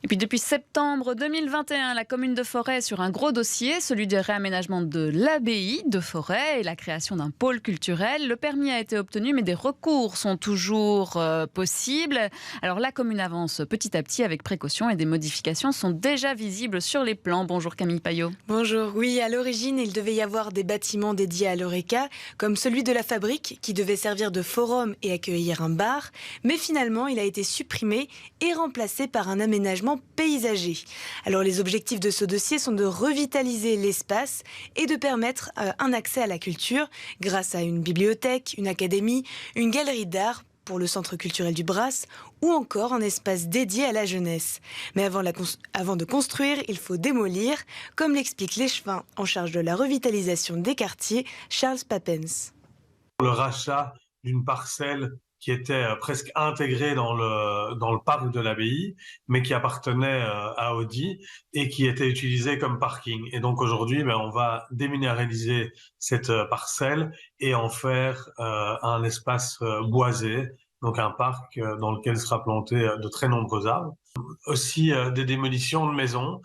Et puis depuis septembre 2021, la commune de Forêt est sur un gros dossier, celui du réaménagement de l'abbaye de Forêt et la création d'un pôle culturel. Le permis a été obtenu, mais des recours sont toujours possibles. Alors la commune avance petit à petit avec précaution et des modifications sont déjà visibles sur les plans. Bonjour Camille Payot. Bonjour. Oui, à l'origine, il devait y avoir des bâtiments dédiés à l'Horeca, comme celui de la fabrique, qui devait servir de forum et accueillir un bar. Mais finalement, il a été supprimé et remplacé par un aménagement paysager. Alors, les objectifs de ce dossier sont de revitaliser l'espace et de permettre un accès à la culture grâce à une bibliothèque, une académie, une galerie d'art pour le centre culturel du Bras ou encore un espace dédié à la jeunesse. Mais avant de construire, il faut démolir, comme l'explique l'échevin en charge de la revitalisation des quartiers, Charles Papens. Le rachat d'une parcelle qui était presque intégrée dans le parc de l'abbaye, mais qui appartenait à Audi et qui était utilisée comme parking. Et donc aujourd'hui, on va déminéraliser cette parcelle et en faire un espace boisé, donc un parc dans lequel sera planté de très nombreux arbres. Aussi des démolitions de maisons.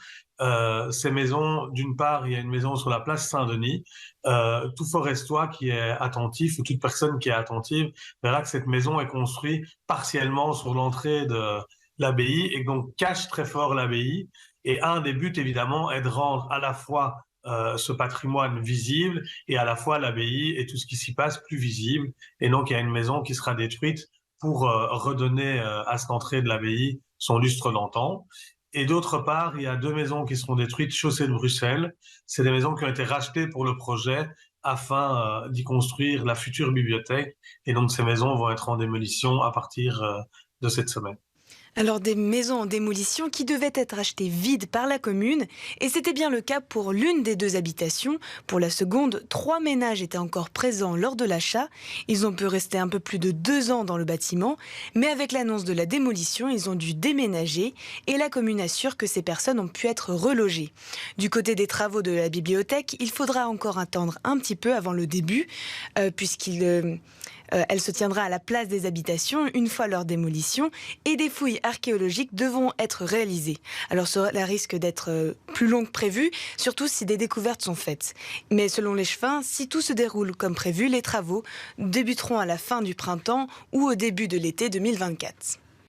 Ces maisons, d'une part, il y a une maison sur la place Saint-Denis. Tout Forestois qui est attentif, ou toute personne qui est attentive, verra que cette maison est construite partiellement sur l'entrée de l'abbaye et donc cache très fort l'abbaye. Et un des buts, évidemment, est de rendre à la fois ce patrimoine visible et à la fois l'abbaye et tout ce qui s'y passe plus visible. Et donc, il y a une maison qui sera détruite pour redonner à cette entrée de l'abbaye son lustre d'antan. Et d'autre part, il y a 2 maisons qui seront détruites, chaussée de Bruxelles. C'est des maisons qui ont été rachetées pour le projet afin d'y construire la future bibliothèque. Et donc, ces maisons vont être en démolition à partir de cette semaine. Alors des maisons en démolition qui devaient être achetées vides par la commune, et c'était bien le cas pour l'une des 2 habitations. Pour la seconde, 3 ménages étaient encore présents lors de l'achat. Ils ont pu rester un peu plus de 2 ans dans le bâtiment, mais avec l'annonce de la démolition, ils ont dû déménager et la commune assure que ces personnes ont pu être relogées. Du côté des travaux de la bibliothèque, il faudra encore attendre un petit peu avant le début, elle se tiendra à la place des habitations une fois leur démolition et des fouilles archéologiques devront être réalisées. Alors cela risque d'être plus long que prévu, surtout si des découvertes sont faites. Mais selon l'échevin, si tout se déroule comme prévu, les travaux débuteront à la fin du printemps ou au début de l'été 2024.